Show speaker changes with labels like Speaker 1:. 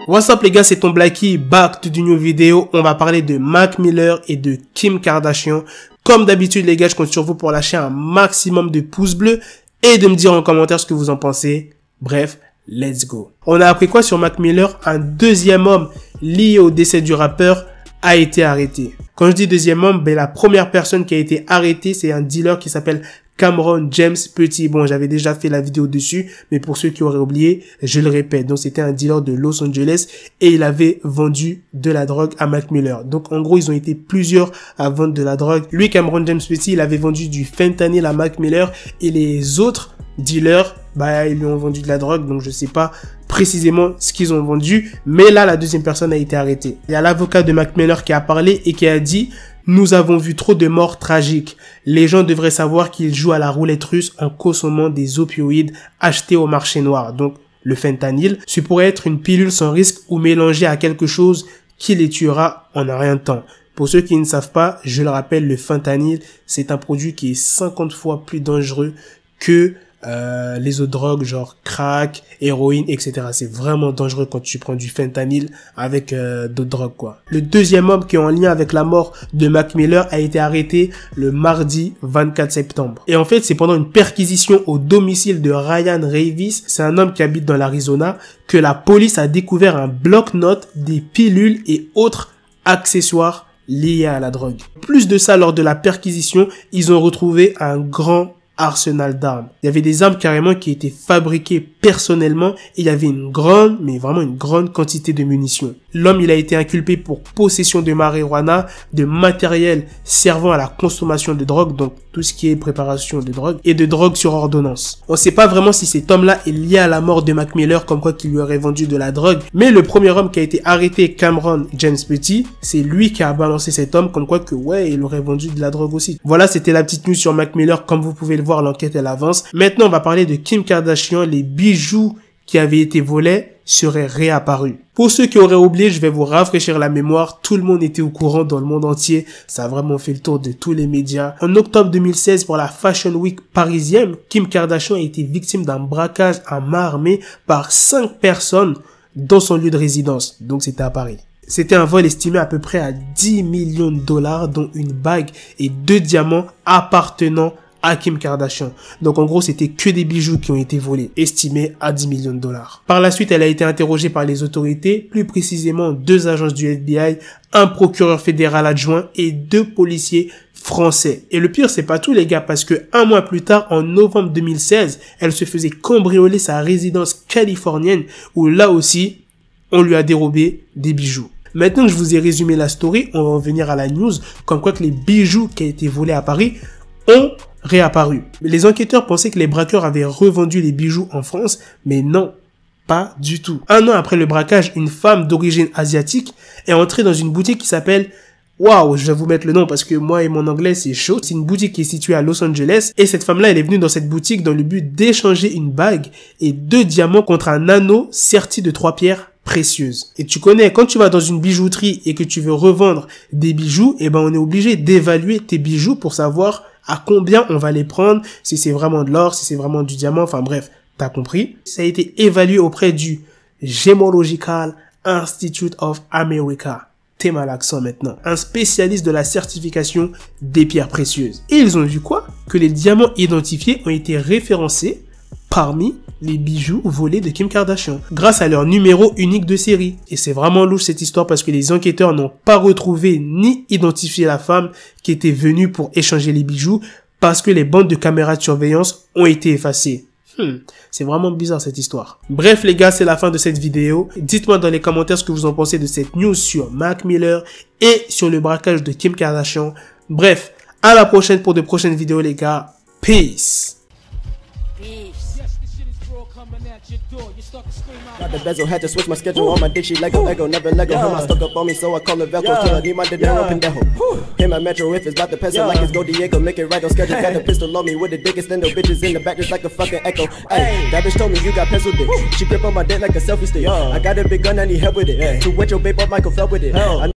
Speaker 1: What's up les gars, c'est ton Blacky, back to the new vidéo. On va parler de Mac Miller et de Kim Kardashian. Comme d'habitude les gars, je compte sur vous pour lâcher un maximum de pouces bleus et de me dire en commentaire ce que vous en pensez. Bref, let's go. On a appris quoi sur Mac Miller? Un deuxième homme lié au décès du rappeur a été arrêté. Quand je dis deuxième homme, la première personne qui a été arrêtée, c'est un dealer qui s'appelle Cameron James Petit. Bon, j'avais déjà fait la vidéo dessus, mais pour ceux qui auraient oublié, je le répète. Donc, c'était un dealer de Los Angeles et il avait vendu de la drogue à Mac Miller. Donc, en gros, ils ont été plusieurs à vendre de la drogue. Lui, Cameron James Petit, il avait vendu du fentanyl à Mac Miller et les autres dealers, ils lui ont vendu de la drogue. Donc, je sais pas précisément ce qu'ils ont vendu, mais là, la deuxième personne a été arrêtée. Il y a l'avocat de Mac Miller qui a parlé et qui a dit: nous avons vu trop de morts tragiques. Les gens devraient savoir qu'ils jouent à la roulette russe en consommant des opioïdes achetés au marché noir. Donc, le fentanyl, ce pourrait être une pilule sans risque ou mélangée à quelque chose qui les tuera en un rien de temps. Pour ceux qui ne savent pas, je le rappelle, le fentanyl, c'est un produit qui est 50 fois plus dangereux que les autres drogues, genre crack, héroïne, etc. C'est vraiment dangereux quand tu prends du fentanyl avec d'autres drogues, quoi. Le deuxième homme qui est en lien avec la mort de Mac Miller a été arrêté le mardi 24 septembre. Et en fait, c'est pendant une perquisition au domicile de Ryan Reeves, c'est un homme qui habite dans l'Arizona, que la police a découvert un bloc-notes, des pilules et autres accessoires liés à la drogue. Plus de ça, lors de la perquisition, ils ont retrouvé un grand arsenal d'armes. Il y avait des armes carrément qui étaient fabriquées personnellement et il y avait une grande, mais vraiment une grande quantité de munitions. L'homme, il a été inculpé pour possession de marijuana, de matériel servant à la consommation de drogue, donc tout ce qui est préparation de drogue, et de drogue sur ordonnance. On ne sait pas vraiment si cet homme-là est lié à la mort de Mac Miller, comme quoi qu'il lui aurait vendu de la drogue, mais le premier homme qui a été arrêté, Cameron James Petit, c'est lui qui a balancé cet homme, comme quoi que ouais, il aurait vendu de la drogue aussi. Voilà, c'était la petite news sur Mac Miller. Comme vous pouvez le voir, l'enquête elle avance. Maintenant, on va parler de Kim Kardashian. Les bijoux qui avaient été volés seraient réapparus. Pour ceux qui auraient oublié, je vais vous rafraîchir la mémoire. Tout le monde était au courant dans le monde entier. Ça a vraiment fait le tour de tous les médias. En octobre 2016, pour la Fashion Week parisienne, Kim Kardashian a été victime d'un braquage à main armée par 5 personnes dans son lieu de résidence. Donc c'était à Paris. C'était un vol estimé à peu près à 10 millions de dollars, dont une bague et 2 diamants appartenant à Kim Kardashian. Donc en gros, c'était que des bijoux qui ont été volés, estimés à 10 millions de dollars. Par la suite, elle a été interrogée par les autorités, plus précisément 2 agences du FBI, un procureur fédéral adjoint et 2 policiers français. Et le pire, c'est pas tout les gars, parce que un mois plus tard, en novembre 2016, elle se faisait cambrioler sa résidence californienne, où là aussi, on lui a dérobé des bijoux. Maintenant que je vous ai résumé la story, on va en venir à la news, comme quoi que les bijoux qui ont été volés à Paris ont réapparu. Les enquêteurs pensaient que les braqueurs avaient revendu les bijoux en France, mais non, pas du tout. Un an après le braquage, une femme d'origine asiatique est entrée dans une boutique qui s'appelle... Waouh, je vais vous mettre le nom parce que moi et mon anglais c'est chaud. C'est une boutique qui est située à Los Angeles et cette femme-là, elle est venue dans cette boutique dans le but d'échanger une bague et 2 diamants contre un anneau serti de 3 pierres précieuses. Et tu connais, quand tu vas dans une bijouterie et que tu veux revendre des bijoux, on est obligé d'évaluer tes bijoux pour savoir à combien on va les prendre, si c'est vraiment de l'or, si c'est vraiment du diamant, enfin bref, t'as compris. Ça a été évalué auprès du Gemological Institute of America. T'es mal accent maintenant. Un spécialiste de la certification des pierres précieuses. Et ils ont vu quoi? Que les diamants identifiés ont été référencés parmi les bijoux volés de Kim Kardashian, grâce à leur numéro unique de série. Et c'est vraiment louche cette histoire parce que les enquêteurs n'ont pas retrouvé ni identifié la femme qui était venue pour échanger les bijoux parce que les bandes de caméras de surveillance ont été effacées. C'est vraiment bizarre cette histoire. Bref les gars, c'est la fin de cette vidéo. Dites-moi dans les commentaires ce que vous en pensez de cette news sur Mac Miller et sur le braquage de Kim Kardashian. Bref, à la prochaine pour de prochaines vidéos les gars. Peace.
Speaker 2: Got the bezel, had to switch my schedule. On my dick, she Lego, never Lego. Him, I stuck up on me, so I call it Velcro. Till I need my dinero pendejo. Hit my metro if it's about to peso, like it's Go Diego. Make it right on schedule. Got the pistol on me with the dick extendo. Bitches in the back just like a fucking echo. Ay, that bitch told me you got pencil dick. She grip on my dick like a selfie stick. I got a big gun, I need help with it. To wet your babe up, Michael fell with it.